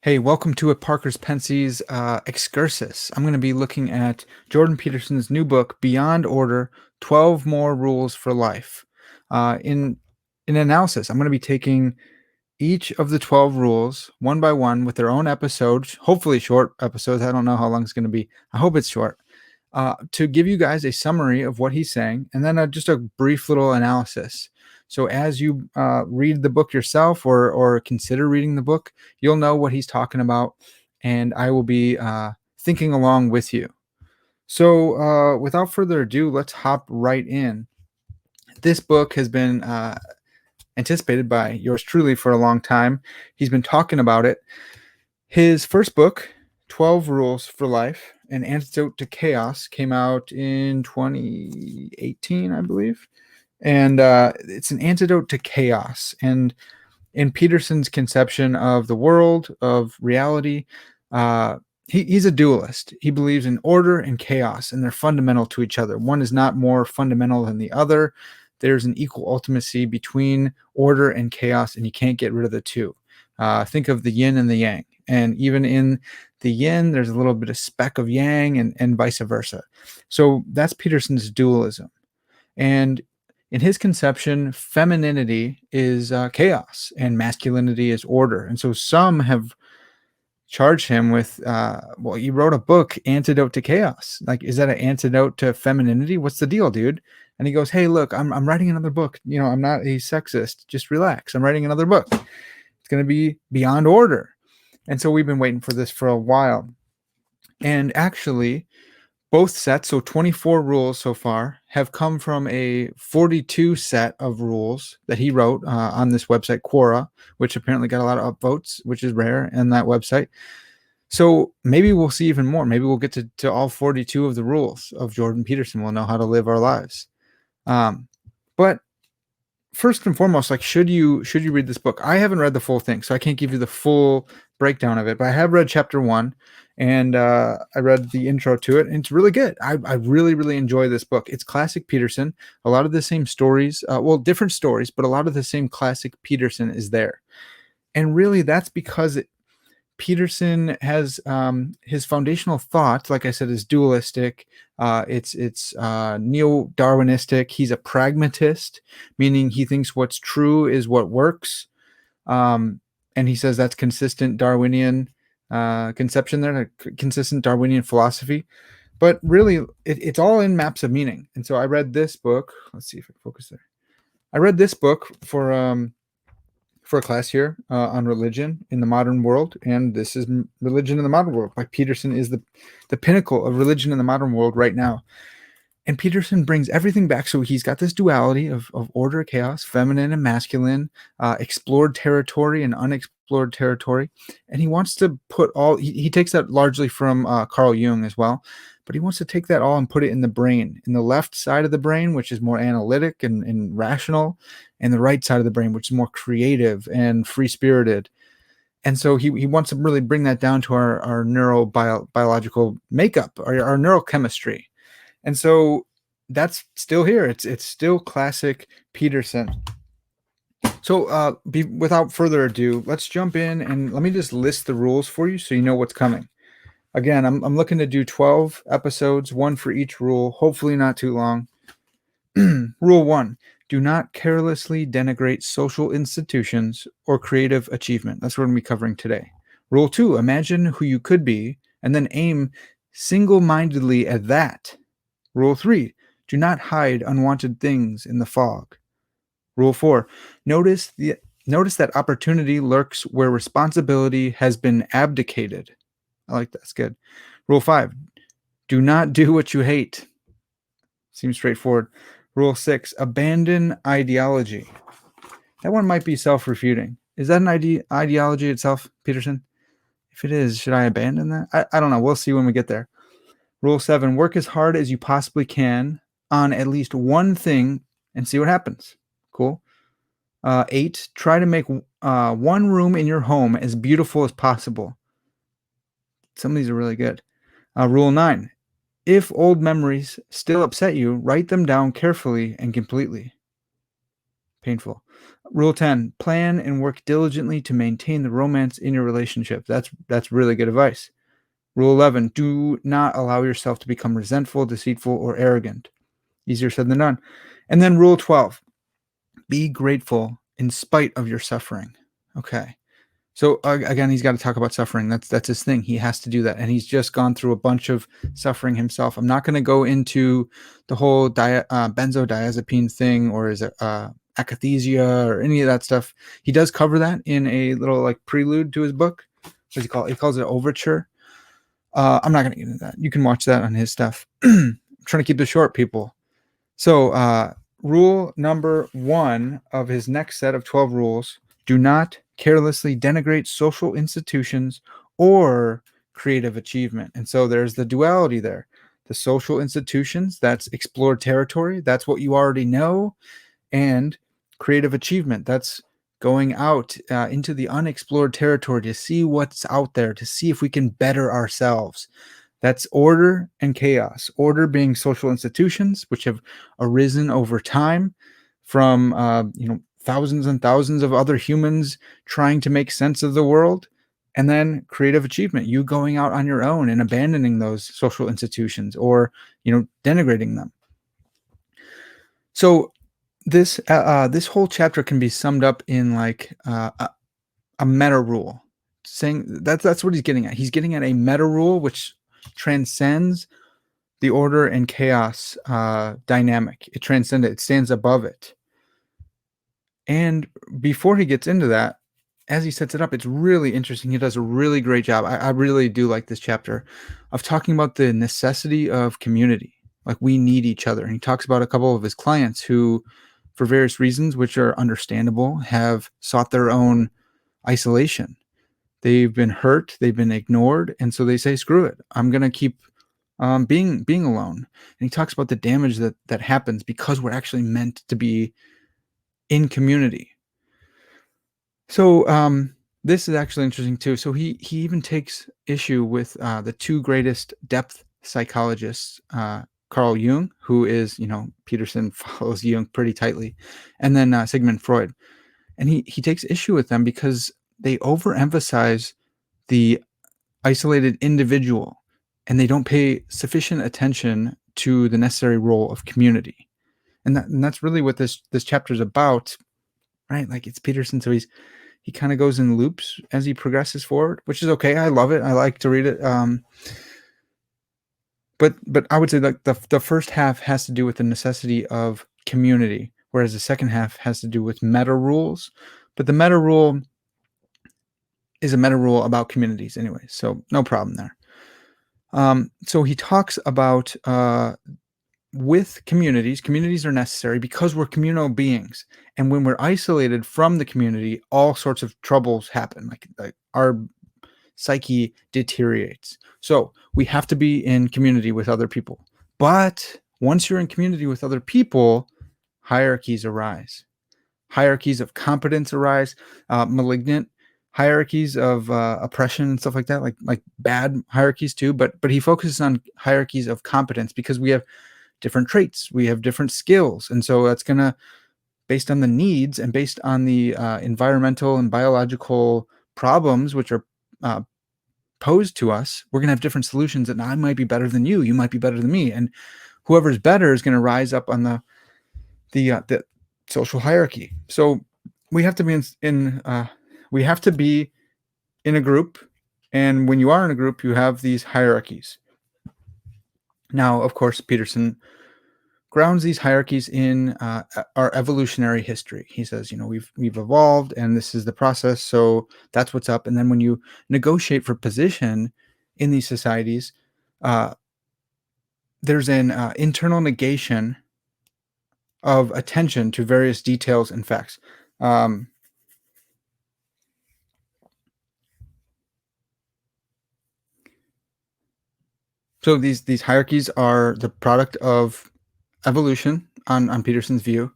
Hey, welcome to a Parker's Pensées excursus. I'm going to be looking at Jordan Peterson's new book, Beyond Order: 12 More Rules for Life. In analysis, I'm going to be taking each of the 12 rules one by one with their own episodes, hopefully short episodes. I don't know how long it's going to be. I hope it's short. To give you guys a summary of what he's saying, and then just a brief little analysis. So as you read the book yourself or consider reading the book, you'll know what he's talking about, and I will be thinking along with you. So without further ado, let's hop right in. This book has been anticipated by yours truly for a long time. He's been talking about it. His first book, 12 Rules for Life, An Antidote to Chaos, came out in 2018, I believe. And it's an antidote to chaos. And in Peterson's conception of the world, of reality, he's a dualist. He believes in order and chaos, and they're fundamental to each other. One is not more fundamental than the other. There's an equal ultimacy between order and chaos, and you can't get rid of the two. Think of the yin and the yang. And even in the yin, there's a little bit of speck of yang and vice versa. So that's Peterson's dualism. And in his conception, femininity is chaos and masculinity is order. And so some have charged him with, well, you wrote a book, Antidote to Chaos. Like, is that an antidote to femininity? What's the deal, dude? And he goes, hey, look, I'm writing another book. You know, I'm not a sexist. Just relax. I'm writing another book. It's going to be Beyond Order. And so we've been waiting for this for a while. And actually, both sets, so 24 rules so far, have come from a 42 set of rules that he wrote on this website, Quora, which apparently got a lot of upvotes, which is rare in that website. So maybe we'll see even more. Maybe we'll get to all 42 of the rules of Jordan Peterson. We'll know how to live our lives. But first and foremost, like, should you read this book? I haven't read the full thing, so I can't give you the full breakdown of it, but I have read chapter 1, and I read the intro to it, and it's really good. I really, really enjoy this book. It's classic Peterson. A lot of the same stories, well, different stories, but a lot of the same classic Peterson is there. And really, that's because Peterson has his foundational thought, like I said, is dualistic. It's neo-Darwinistic. He's a pragmatist, meaning he thinks what's true is what works. And he says that's consistent Darwinian conception there, consistent Darwinian philosophy. But really, it's all in maps of meaning. And so I read this book. Let's see if I can focus there. I read this book for a class here on religion in the modern world, and this is Religion in the Modern World by Peterson. Is the pinnacle of religion in the modern world right now. And Peterson brings everything back. So he's got this duality of order, chaos, feminine and masculine, explored territory and unexplored territory. And he wants to put all, he takes that largely from Carl Jung as well, but he wants to take that all and put it in the brain, in the left side of the brain, which is more analytic and rational, and the right side of the brain, which is more creative and free-spirited. And so he wants to really bring that down to our neurobiological makeup, our neurochemistry. And so that's still here. It's still classic Peterson. So without further ado, let's jump in and let me just list the rules for you so you know what's coming. Again, I'm looking to do 12 episodes, one for each rule, hopefully not too long. Rule 1, do not carelessly denigrate social institutions or creative achievement. That's what we're going to be covering today. Rule 2, imagine who you could be and then aim single-mindedly at that. Rule 3, do not hide unwanted things in the fog. Rule 4, notice that opportunity lurks where responsibility has been abdicated. I like that. That's good. Rule 5, do not do what you hate. Seems straightforward. Rule 6, abandon ideology. That one might be self-refuting. Is that an ideology itself, Peterson? If it is, should I abandon that? I don't know. We'll see when we get there. Rule 7, work as hard as you possibly can on at least one thing and see what happens. Cool. 8, try to make one room in your home as beautiful as possible. Some of these are really good. Rule 9, if old memories still upset you, write them down carefully and completely. Painful. Rule 10, plan and work diligently to maintain the romance in your relationship. That's really good advice. Rule 11, do not allow yourself to become resentful, deceitful, or arrogant. Easier said than done. And then rule 12, be grateful in spite of your suffering. Okay. So again, he's got to talk about suffering. That's his thing. He has to do that, and he's just gone through a bunch of suffering himself. I'm not going to go into the whole benzodiazepine thing, or is it akathisia, or any of that stuff. He does cover that in a little like prelude to his book. What does he call it? He calls it overture. I'm not going to get into that. You can watch that on his stuff. I'm trying to keep this short, people. So rule number 1 of his next set of 12 rules: do not carelessly denigrate social institutions or creative achievement. And so there's the duality there. The social institutions, that's explored territory, that's what you already know. And creative achievement, that's going out into the unexplored territory to see what's out there, to see if we can better ourselves. That's order and chaos. Order being social institutions, which have arisen over time from thousands and thousands of other humans trying to make sense of the world. And then creative achievement, you going out on your own and abandoning those social institutions, or denigrating them. So this whole chapter can be summed up in like a meta rule, saying that's what he's getting at. He's getting at a meta rule which transcends the order and chaos dynamic. It transcends it. It stands above it. And before he gets into that, as he sets it up, it's really interesting. He does a really great job. I really do like this chapter of talking about the necessity of community. Like, we need each other. And he talks about a couple of his clients who, for various reasons, which are understandable, have sought their own isolation. They've been hurt, they've been ignored, and so they say, screw it, I'm going to keep being alone. And he talks about the damage that happens because we're actually meant to be in community. So this is actually interesting too. So he even takes issue with the two greatest depth psychologists, Carl Jung, who is, Peterson follows Jung pretty tightly, and then Sigmund Freud. And he takes issue with them because they overemphasize the isolated individual, and they don't pay sufficient attention to the necessary role of community. And that's really what this chapter is about, right? Like, it's Peterson, so he kind of goes in loops as he progresses forward, which is okay. I love it. I like to read it. But I would say like the first half has to do with the necessity of community, whereas the second half has to do with meta rules. But the meta rule is a meta rule about communities anyway, so no problem there. So he talks about with communities are necessary because we're communal beings, and when we're isolated from the community, all sorts of troubles happen. Like our psyche deteriorates. So we have to be in community with other people. But once you're in community with other people, hierarchies arise. Hierarchies of competence arise, malignant hierarchies of oppression and stuff like that, like bad hierarchies too. But he focuses on hierarchies of competence because we have different traits, we have different skills, and so that's gonna, based on the needs and based on the environmental and biological problems which are posed to us, we're gonna have different solutions. And I might be better than you, you might be better than me, and whoever's better is gonna rise up on the social hierarchy. So we have to be we have to be in a group, and when you are in a group, you have these hierarchies. Now, of course, Peterson grounds these hierarchies in our evolutionary history. He says, we've evolved, and this is the process, so that's what's up. And then when you negotiate for position in these societies, there's an internal negation of attention to various details and facts. So these hierarchies are the product of evolution on Peterson's view,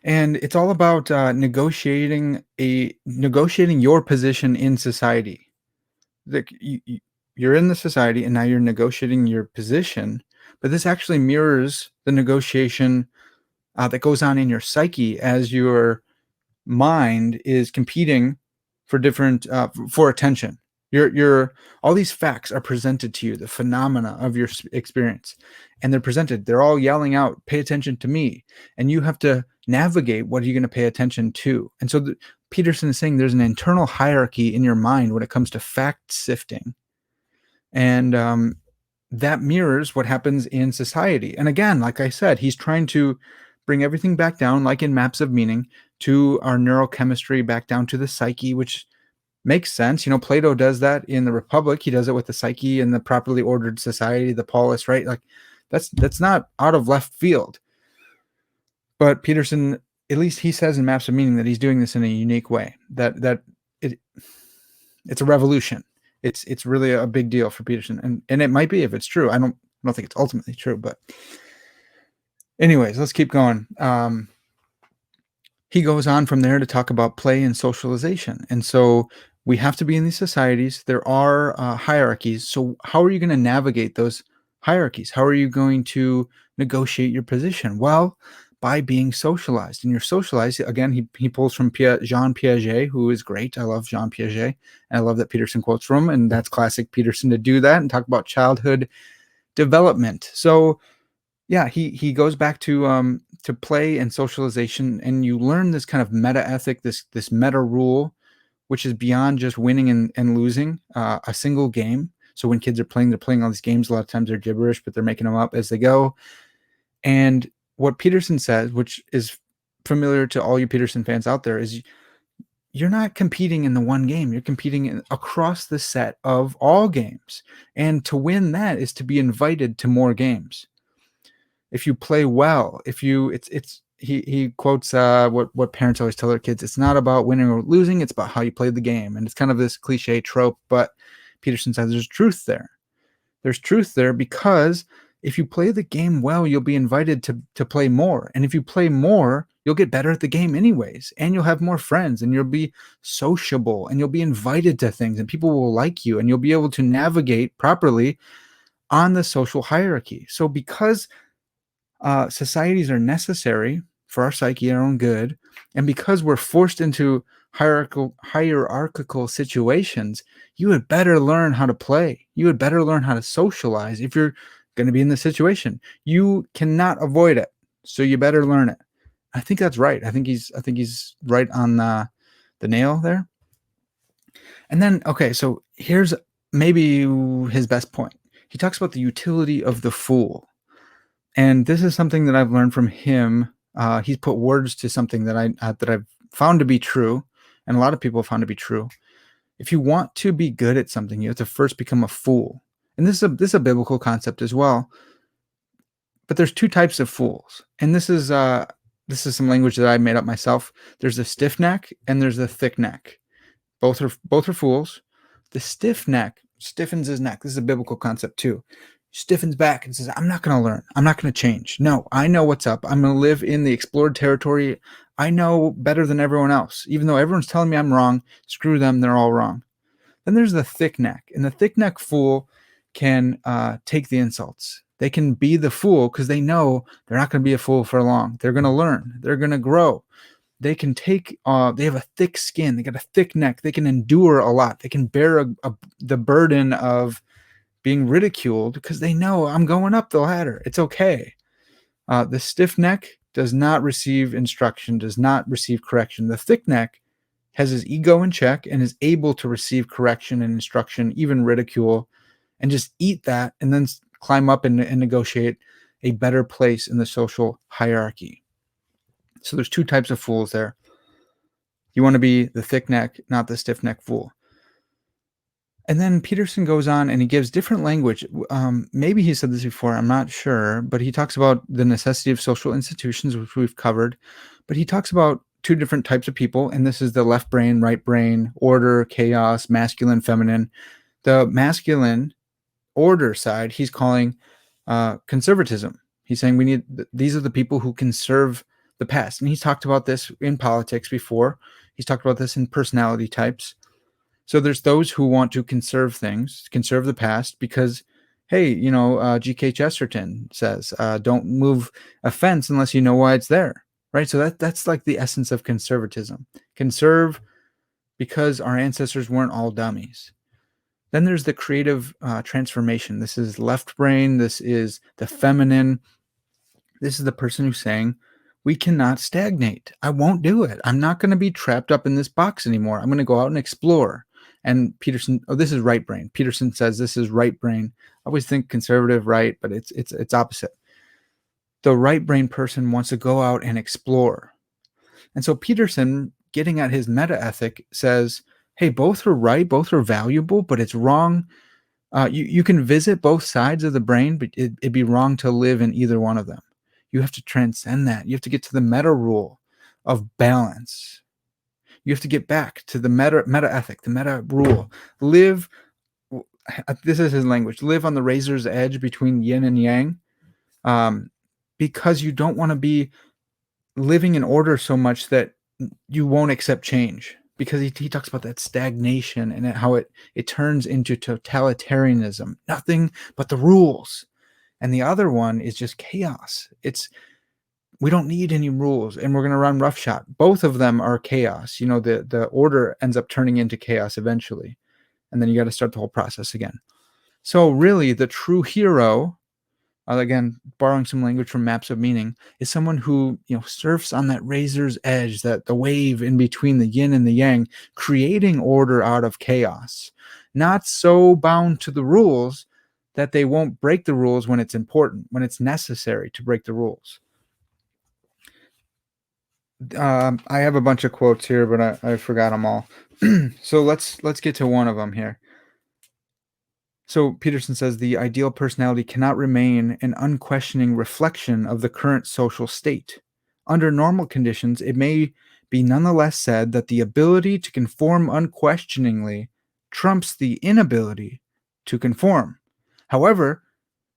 and it's all about negotiating your position in society. Like, you're in the society, and now you're negotiating your position, but this actually mirrors the negotiation that goes on in your psyche as you're mind is competing for different for attention. Your all these facts are presented to you, the phenomena of your experience, and they're presented. They're all yelling out, "Pay attention to me," and you have to navigate what are you going to pay attention to. And so Peterson is saying there's an internal hierarchy in your mind when it comes to fact sifting, and that mirrors what happens in society. And again, like I said, he's trying to bring everything back down, like in Maps of Meaning, to our neurochemistry, back down to the psyche, which makes sense. Plato does that in the Republic. He does it with the psyche and the properly ordered society, the polis, right? Like that's not out of left field. But Peterson, at least he says in Maps of Meaning that he's doing this in a unique way. It's a revolution. It's really a big deal for Peterson, and it might be if it's true. I don't think it's ultimately true, but anyways, let's keep going. He goes on from there to talk about play and socialization, and so we have to be in these societies. There are hierarchies. So how are you going to navigate those hierarchies? How are you going to negotiate your position? Well, by being socialized. And you're socialized, again, he pulls from Jean Piaget, who is great. I love Jean Piaget, and I love that Peterson quotes from him, and that's classic Peterson to do that and talk about childhood development. So yeah, he goes back to play and socialization, and you learn this kind of meta ethic, this meta rule, which is beyond just winning and losing a single game. So when kids are playing, they're playing all these games. A lot of times they're gibberish, but they're making them up as they go. And what Peterson says, which is familiar to all you Peterson fans out there, is you're not competing in the one game. You're competing across the set of all games. And to win that is to be invited to more games. If you play well, he quotes what parents always tell their kids: it's not about winning or losing, it's about how you play the game. And it's kind of this cliche trope, but Peterson says there's truth there. There's truth there because if you play the game well, you'll be invited to play more. And if you play more, you'll get better at the game anyways. And you'll have more friends, and you'll be sociable, and you'll be invited to things, and people will like you, and you'll be able to navigate properly on the social hierarchy. So because societies are necessary for our psyche and our own good, and because we're forced into hierarchical situations, you had better learn how to play. You had better learn how to socialize if you're going to be in this situation. You cannot avoid it, so you better learn it. I think that's right. I think he's right on the nail there. And then, okay, so here's maybe his best point. He talks about the utility of the fool. And this is something that I've learned from him. He's put words to something that I've found to be true, and a lot of people have found to be true. If you want to be good at something, you have to first become a fool. And this is a biblical concept as well. But there's two types of fools, and this is some language that I made up myself. There's a stiff neck and there's a thick neck. Both are fools. The stiff neck stiffens his neck. This is a biblical concept too. Stiffens back and says, I'm not going to learn. I'm not going to change. No, I know what's up. I'm going to live in the explored territory. I know better than everyone else. Even though everyone's telling me I'm wrong, screw them. They're all wrong. Then there's the thick neck. And the thick neck fool can take the insults. They can be the fool because they know they're not going to be a fool for long. They're going to learn. They're going to grow. They can take, they have a thick skin. They got a thick neck. They can endure a lot. They can bear the burden of being ridiculed because they know I'm going up the ladder. It's okay. The stiff neck does not receive instruction, does not receive correction. The thick neck has his ego in check and is able to receive correction and instruction, even ridicule, and just eat that and then climb up and negotiate a better place in the social hierarchy. So there's two types of fools there. You want to be the thick neck, not the stiff neck fool. And then Peterson goes on and he gives different language. Maybe he said this before, I'm not sure, but he talks about the necessity of social institutions, which we've covered. But he talks about two different types of people, and this is the left brain, right brain, order, chaos, masculine, feminine. The masculine order side, he's calling conservatism. He's saying these are the people who conserve the past. And he's talked about this in politics before. He's talked about this in personality types. So there's those who want to conserve things, conserve the past, because, hey, G.K. Chesterton says, don't move a fence unless you know why it's there. right? So that's like the essence of conservatism. Conserve because our ancestors weren't all dummies. Then there's the creative transformation. This is left brain. This is the feminine. This is the person who's saying, we cannot stagnate. I won't do it. I'm not going to be trapped up in this box anymore. I'm going to go out and explore. And Peterson, oh, this is right brain. Peterson says this is right brain. I always think conservative right, but it's opposite. The right brain person wants to go out and explore. And so Peterson, getting at his meta ethic, says, hey, both are right, both are valuable, but it's wrong. You can visit both sides of the brain, but it'd be wrong to live in either one of them. You have to transcend that. You have to get to the meta rule of balance. You have to get back to the meta ethic, the meta rule. Live, this is his language, live on the razor's edge between yin and yang, because you don't want to be living in order so much that you won't accept change. Because he talks about that stagnation and how it turns into totalitarianism, nothing but the rules. And the other one is just chaos. We don't need any rules, and we're going to run roughshod. Both of them are chaos. The order ends up turning into chaos eventually, and then you got to start the whole process again. So really, the true hero, again, borrowing some language from Maps of Meaning, is someone who surfs on that razor's edge, that the wave in between the yin and the yang, creating order out of chaos, not so bound to the rules that they won't break the rules when it's important, when it's necessary to break the rules. I have a bunch of quotes here, but I forgot them all. So let's get to one of them here. So Peterson says the ideal personality cannot remain an unquestioning reflection of the current social state. Under normal conditions, it may be nonetheless said that the ability to conform unquestioningly trumps the inability to conform. However,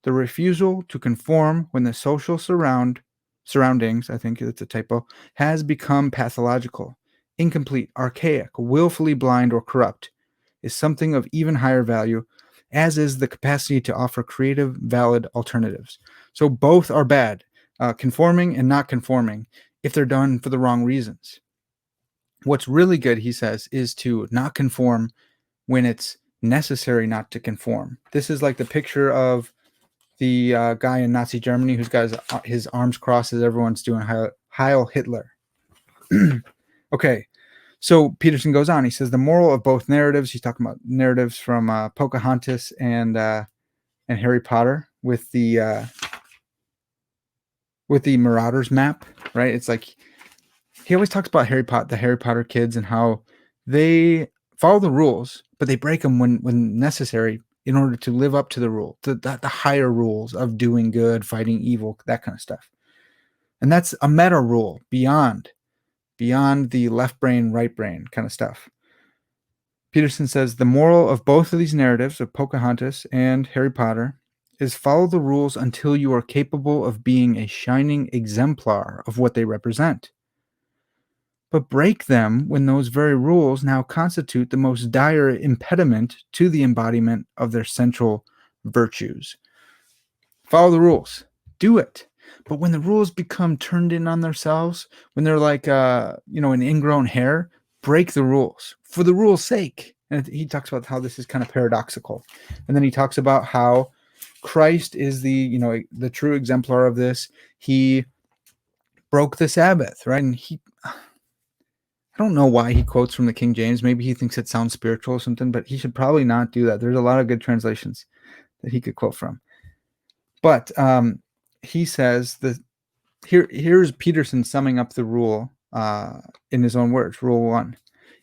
the refusal to conform when the social surroundings, I think it's a typo, has become pathological, incomplete, archaic, willfully blind, or corrupt, is something of even higher value, as is the capacity to offer creative, valid alternatives. So both are bad, conforming and not conforming, if they're done for the wrong reasons. What's really good, he says, is to not conform when it's necessary not to conform. This is like the picture of the guy in Nazi Germany who's got his arms crossed as everyone's doing Heil Hitler. Okay, so Peterson goes on. He says the moral of both narratives. He's talking about narratives from Pocahontas and Harry Potter with the Marauders map, right? It's like he always talks about the Harry Potter kids and how they follow the rules, but they break them when necessary in order to live up to the rule, the higher rules of doing good, fighting evil, that kind of stuff. And that's a meta rule beyond the left brain, right brain kind of stuff. Peterson says the moral of both of these narratives, of Pocahontas and Harry Potter, is follow the rules until you are capable of being a shining exemplar of what they represent. But break them when those very rules now constitute the most dire impediment to the embodiment of their central virtues. Follow the rules. Do it. But when the rules become turned in on themselves, when they're like, an ingrown hair, break the rules for the rule's sake. And he talks about how this is kind of paradoxical. And then he talks about how Christ is the true exemplar of this. He broke the Sabbath, right? And I don't know why he quotes from the King James. Maybe he thinks it sounds spiritual or something, but he should probably not do that. There's a lot of good translations that he could quote from. But he says that here's Peterson summing up the rule in his own words. Rule 1.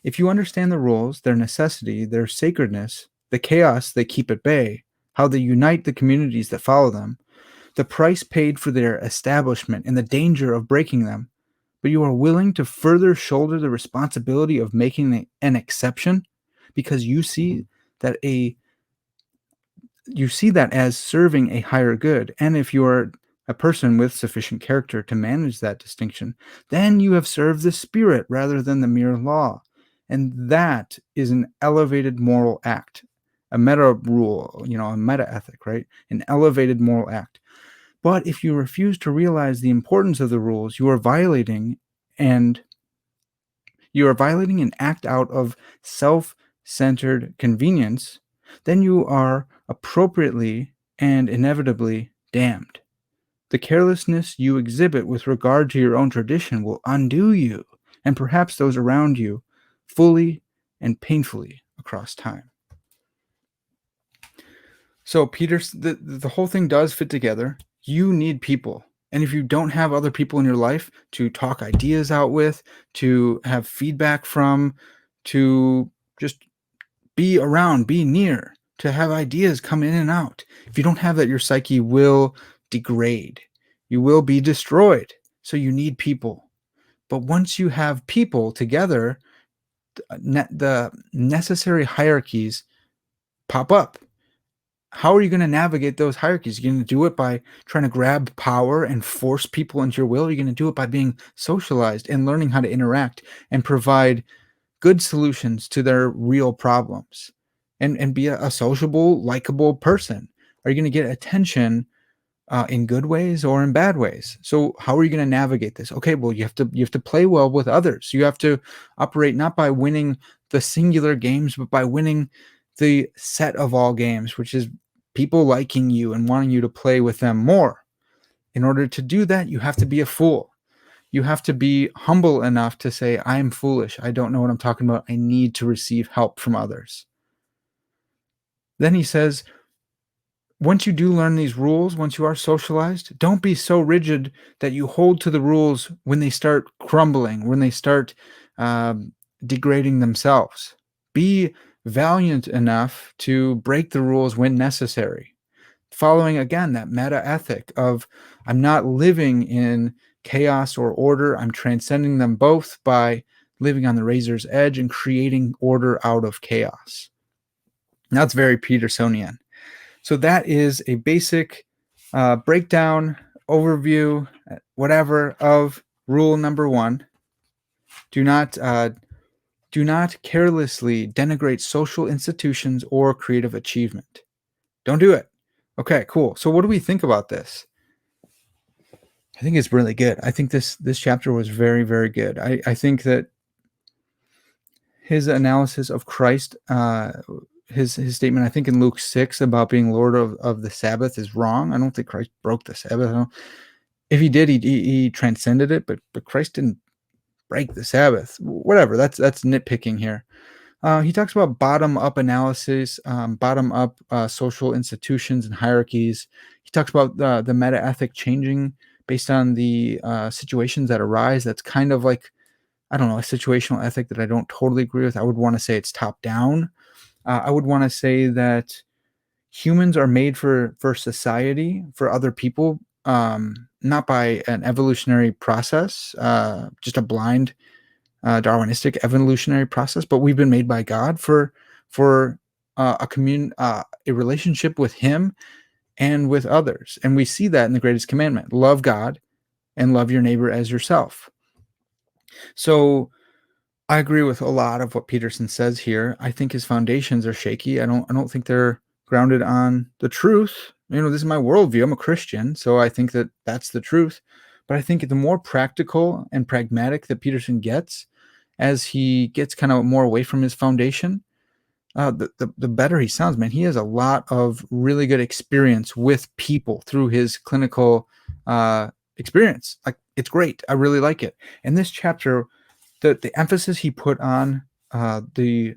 If you understand the rules, their necessity, their sacredness, the chaos they keep at bay, how they unite the communities that follow them, the price paid for their establishment, and the danger of breaking them, but you are willing to further shoulder the responsibility of making an exception because you see that as serving a higher good. And if you are a person with sufficient character to manage that distinction, then you have served the spirit rather than the mere law. And that is an elevated moral act, a meta rule, a meta ethic, right? An elevated moral act. But if you refuse to realize the importance of the rules, and you are violating an act out of self-centered convenience, then you are appropriately and inevitably damned. The carelessness you exhibit with regard to your own tradition will undo you, and perhaps those around you, fully and painfully across time. So, the whole thing does fit together. You need people. And if you don't have other people in your life to talk ideas out with, to have feedback from, to just be around, be near, to have ideas come in and out. If you don't have that, your psyche will degrade. You will be destroyed. So you need people. But once you have people together, the necessary hierarchies pop up. How are you going to navigate those hierarchies? You're going to do it by trying to grab power and force people into your will. You're going to do it by being socialized and learning how to interact and provide good solutions to their real problems, and be a sociable, likable person. Are you going to get attention in good ways or in bad ways? So how are you going to navigate this? Okay, well, you have to play well with others. You have to operate not by winning the singular games, but by winning the set of all games, which is people liking you and wanting you to play with them more. In order to do that, you have to be a fool. You have to be humble enough to say, I am foolish. I don't know what I'm talking about. I need to receive help from others. Then he says, once you do learn these rules, once you are socialized, don't be so rigid that you hold to the rules when they start crumbling, when they start degrading themselves. Be valiant enough to break the rules when necessary. Following, again, that meta ethic of I'm not living in chaos or order. I'm transcending them both by living on the razor's edge and creating order out of chaos. And that's very Petersonian. So that is a basic breakdown, overview, whatever, of rule number 1. Do not carelessly denigrate social institutions or creative achievement. Don't do it. Okay, cool. So what do we think about this? I think it's really good. I think this chapter was very, very good. I think that his analysis of Christ, his statement, I think in Luke 6 about being Lord of the Sabbath is wrong. I don't think Christ broke the Sabbath. If he did, he transcended it, but Christ didn't break the Sabbath. Whatever. That's nitpicking here. He talks about bottom-up analysis, bottom-up social institutions and hierarchies. He talks about the meta-ethic changing based on the situations that arise. That's kind of like, I don't know, a situational ethic that I don't totally agree with. I would want to say it's top-down. I would want to say that humans are made for society, for other people, not by an evolutionary process, just a blind Darwinistic evolutionary process, but we've been made by God for a relationship with Him and with others. And we see that in the greatest commandment: love God and love your neighbor as yourself. So I agree with a lot of what Peterson says here. I think his foundations are shaky. I don't think they're grounded on the truth. This is my worldview. I'm a Christian, so I think that that's the truth. But I think the more practical and pragmatic that Peterson gets, as he gets kind of more away from his foundation, the better he sounds, man. He has a lot of really good experience with people through his clinical experience. Like, it's great. I really like it. And this chapter, the emphasis he put on the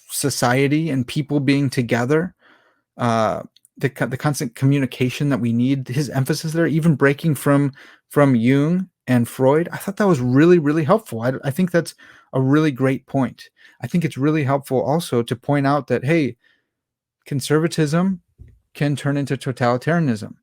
society and people being together, the constant communication that we need, his emphasis there, even breaking from Jung and Freud, I thought that was really, really helpful. I think that's a really great point. I think it's really helpful also to point out that, hey, conservatism can turn into totalitarianism,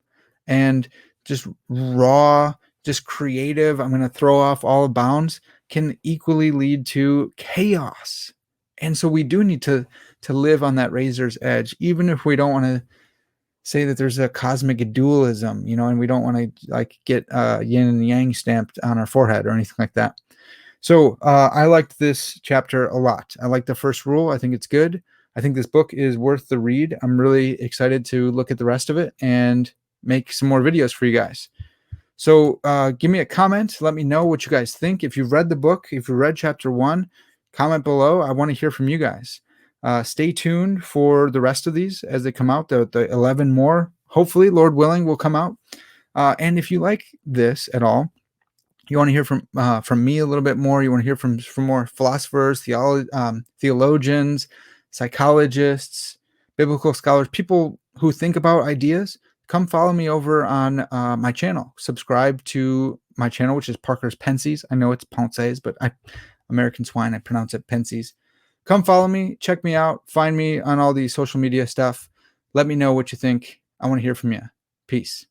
and just raw, just creative, I'm going to throw off all bounds, can equally lead to chaos. And so we do need to live on that razor's edge, even if we don't want to say that there's a cosmic dualism, and we don't want to like get yin and yang stamped on our forehead or anything like that. So I liked this chapter a lot. I like the first rule. I think it's good. I think this book is worth the read. I'm really excited to look at the rest of it and make some more videos for you guys. So give me a comment. Let me know what you guys think. If you've read the book, if you read chapter 1, comment below. I want to hear from you guys. Stay tuned for the rest of these as they come out. The 11 more, hopefully, Lord willing, will come out. And if you like this at all, you want to hear from me a little bit more, you want to hear from more philosophers, theologians, psychologists, biblical scholars, people who think about ideas, come follow me over on my channel. Subscribe to my channel, which is Parker's Pensées. I know it's Pensées, but American swine, I pronounce it Pensées. Come follow me, check me out, find me on all the social media stuff. Let me know what you think. I want to hear from you. Peace.